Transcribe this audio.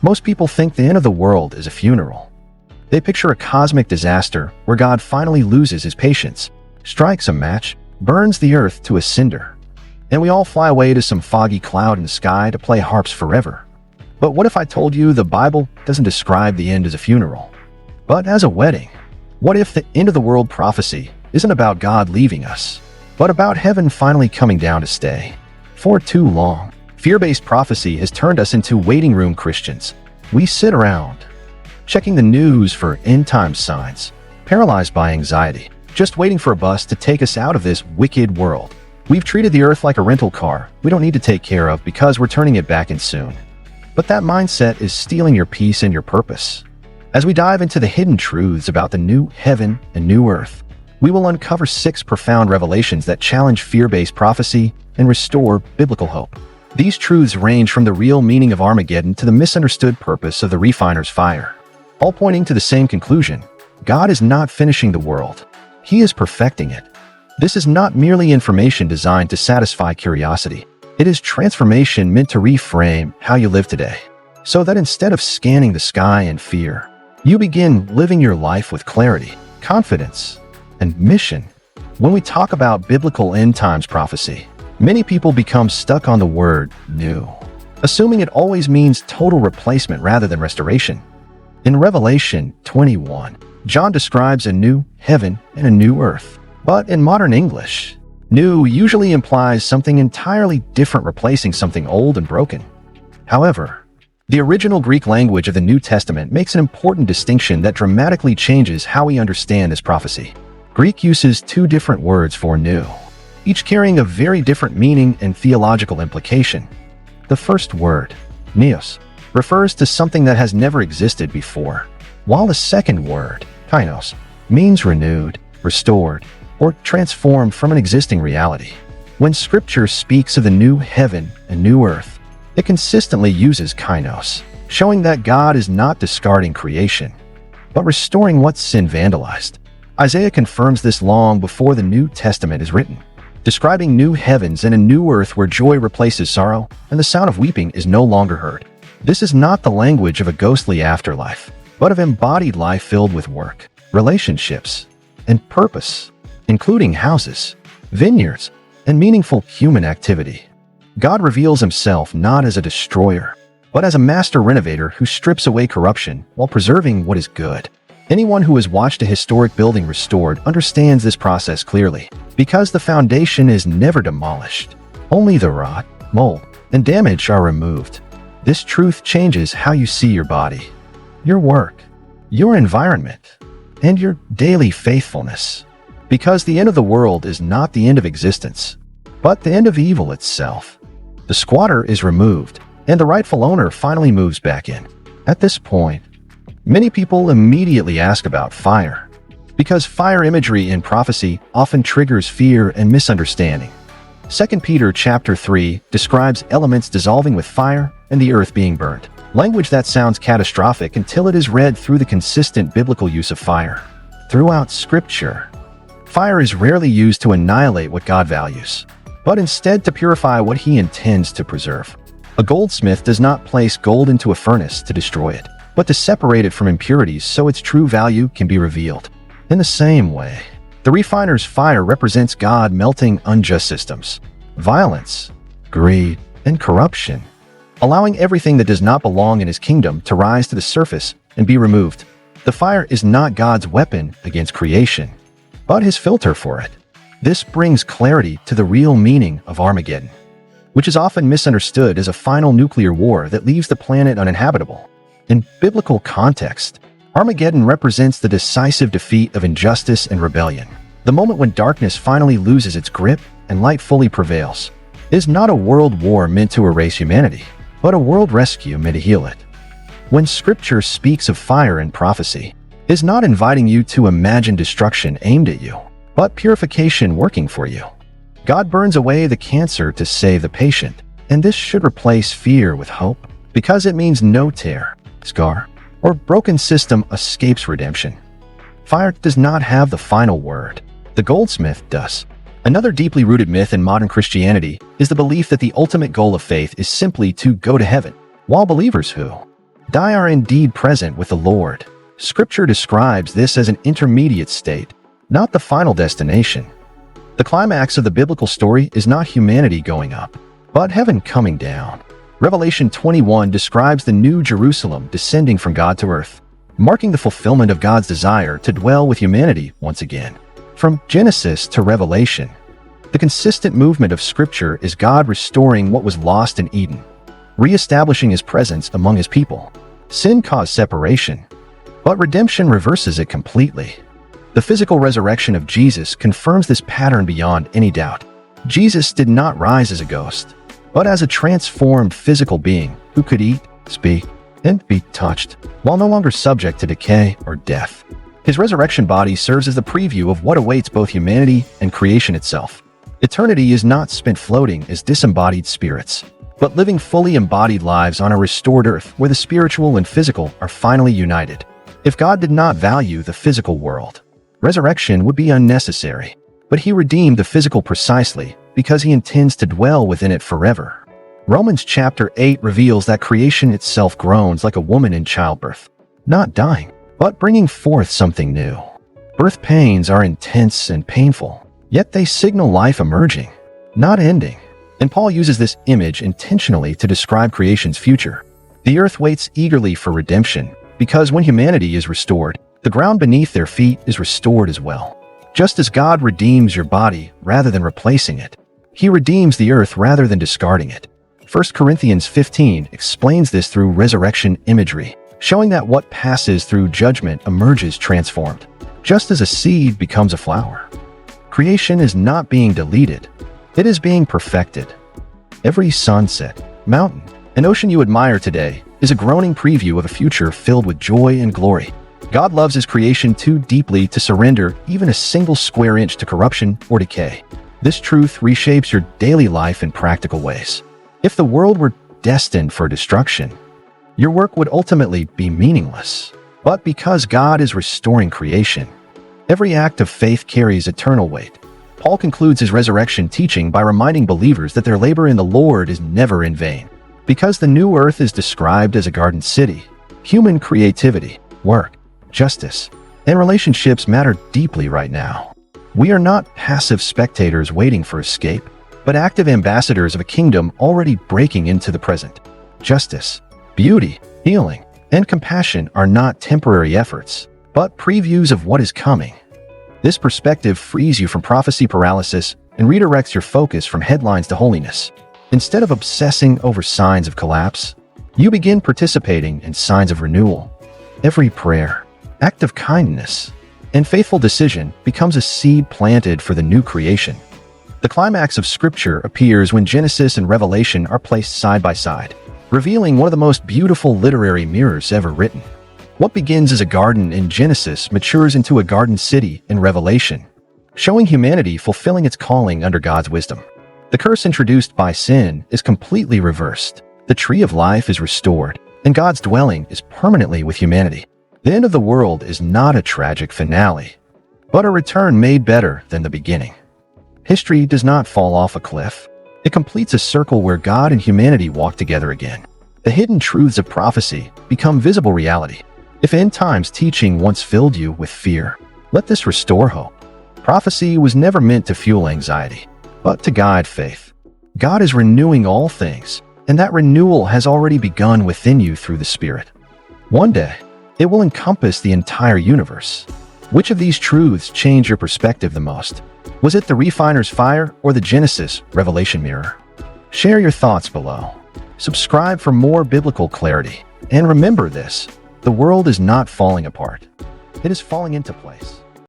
Most people think the end of the world is a funeral. They picture a cosmic disaster where God finally loses his patience, strikes a match, burns the earth to a cinder, and we all fly away to some foggy cloud in the sky to play harps forever. But what if I told you the Bible doesn't describe the end as a funeral, but as a wedding? What if the end of the world prophecy isn't about God leaving us, but about heaven finally coming down to stay? For too long, fear-based prophecy has turned us into waiting room Christians. We sit around, checking the news for end-time signs, paralyzed by anxiety, just waiting for a bus to take us out of this wicked world. We've treated the earth like a rental car we don't need to take care of because we're turning it back in soon. But that mindset is stealing your peace and your purpose. As we dive into the hidden truths about the new heaven and new earth, we will uncover 6 profound revelations that challenge fear-based prophecy and restore biblical hope. These truths range from the real meaning of Armageddon to the misunderstood purpose of the refiner's fire, all pointing to the same conclusion: God is not finishing the world. He is perfecting it. This is not merely information designed to satisfy curiosity. It is transformation meant to reframe how you live today, so that instead of scanning the sky in fear, you begin living your life with clarity, confidence, and mission. When we talk about biblical end times prophecy, many people become stuck on the word new, assuming it always means total replacement rather than restoration. In Revelation 21, John describes a new heaven and a new earth. But in modern English, new usually implies something entirely different, replacing something old and broken. However, the original Greek language of the New Testament makes an important distinction that dramatically changes how we understand this prophecy. Greek uses 2 different words for new, each carrying a very different meaning and theological implication. The first word, neos, refers to something that has never existed before, while the second word, kainos, means renewed, restored, or transformed from an existing reality. When Scripture speaks of the new heaven and new earth, it consistently uses kainos, showing that God is not discarding creation, but restoring what sin vandalized. Isaiah confirms this long before the New Testament is written, describing new heavens and a new earth where joy replaces sorrow and the sound of weeping is no longer heard. This is not the language of a ghostly afterlife, but of embodied life filled with work, relationships, and purpose, including houses, vineyards, and meaningful human activity. God reveals himself not as a destroyer, but as a master renovator who strips away corruption while preserving what is good. Anyone who has watched a historic building restored understands this process clearly, because the foundation is never demolished. Only the rot, mold, and damage are removed. This truth changes how you see your body, your work, your environment, and your daily faithfulness. Because the end of the world is not the end of existence, but the end of evil itself. The squatter is removed, and the rightful owner finally moves back in. At this point, many people immediately ask about fire, because fire imagery in prophecy often triggers fear and misunderstanding. 2 Peter chapter 3 describes elements dissolving with fire and the earth being burned, language that sounds catastrophic until it is read through the consistent biblical use of fire. Throughout Scripture, fire is rarely used to annihilate what God values, but instead to purify what he intends to preserve. A goldsmith does not place gold into a furnace to destroy it, but to separate it from impurities so its true value can be revealed. In the same way, the refiner's fire represents God melting unjust systems, violence, greed, and corruption, allowing everything that does not belong in his kingdom to rise to the surface and be removed. The fire is not God's weapon against creation, but his filter for it. This brings clarity to the real meaning of Armageddon, which is often misunderstood as a final nuclear war that leaves the planet uninhabitable. In biblical context, Armageddon represents the decisive defeat of injustice and rebellion. The moment when darkness finally loses its grip and light fully prevails. It is not a world war meant to erase humanity, but a world rescue meant to heal it. When Scripture speaks of fire in prophecy, it is not inviting you to imagine destruction aimed at you, but purification working for you. God burns away the cancer to save the patient, and this should replace fear with hope, because it means no tear, scar, or broken system escapes redemption. Fire does not have the final word. The goldsmith does. Another deeply rooted myth in modern Christianity is the belief that the ultimate goal of faith is simply to go to heaven, while believers who die are indeed present with the Lord. Scripture describes this as an intermediate state, not the final destination. The climax of the biblical story is not humanity going up, but heaven coming down. Revelation 21 describes the New Jerusalem descending from God to earth, marking the fulfillment of God's desire to dwell with humanity once again. From Genesis to Revelation, the consistent movement of Scripture is God restoring what was lost in Eden, re-establishing His presence among His people. Sin caused separation, but redemption reverses it completely. The physical resurrection of Jesus confirms this pattern beyond any doubt. Jesus did not rise as a ghost, but as a transformed physical being who could eat, speak, and be touched, while no longer subject to decay or death. His resurrection body serves as the preview of what awaits both humanity and creation itself. Eternity is not spent floating as disembodied spirits, but living fully embodied lives on a restored earth where the spiritual and physical are finally united. If God did not value the physical world, resurrection would be unnecessary, but He redeemed the physical precisely because He intends to dwell within it forever. Romans chapter 8 reveals that creation itself groans like a woman in childbirth, not dying, but bringing forth something new. Birth pains are intense and painful, yet they signal life emerging, not ending. And Paul uses this image intentionally to describe creation's future. The earth waits eagerly for redemption, because when humanity is restored, the ground beneath their feet is restored as well. Just as God redeems your body rather than replacing it, He redeems the earth rather than discarding it. 1 Corinthians 15 explains this through resurrection imagery, showing that what passes through judgment emerges transformed, just as a seed becomes a flower. Creation is not being deleted, it is being perfected. Every sunset, mountain, and ocean you admire today is a groaning preview of a future filled with joy and glory. God loves His creation too deeply to surrender even a single square inch to corruption or decay. This truth reshapes your daily life in practical ways. If the world were destined for destruction, your work would ultimately be meaningless. But because God is restoring creation, every act of faith carries eternal weight. Paul concludes his resurrection teaching by reminding believers that their labor in the Lord is never in vain. Because the new earth is described as a garden city, human creativity, work, justice, and relationships matter deeply right now. We are not passive spectators waiting for escape, but active ambassadors of a kingdom already breaking into the present. Justice, beauty, healing, and compassion are not temporary efforts, but previews of what is coming. This perspective frees you from prophecy paralysis and redirects your focus from headlines to holiness. Instead of obsessing over signs of collapse, you begin participating in signs of renewal. Every prayer, act of kindness, and faithful decision becomes a seed planted for the new creation. The climax of Scripture appears when Genesis and Revelation are placed side by side, revealing one of the most beautiful literary mirrors ever written. What begins as a garden in Genesis matures into a garden city in Revelation, showing humanity fulfilling its calling under God's wisdom. The curse introduced by sin is completely reversed. The tree of life is restored, and God's dwelling is permanently with humanity. The end of the world is not a tragic finale, but a return made better than the beginning. History does not fall off a cliff. It completes a circle where God and humanity walk together again. The hidden truths of prophecy become visible reality. If end times teaching once filled you with fear, let this restore hope. Prophecy was never meant to fuel anxiety, but to guide faith. God is renewing all things, and that renewal has already begun within you through the Spirit. One day, it will encompass the entire universe. Which of these truths changed your perspective the most? Was it the refiner's fire or the Genesis Revelation mirror? Share your thoughts below. Subscribe for more biblical clarity. And remember this, the world is not falling apart. It is falling into place.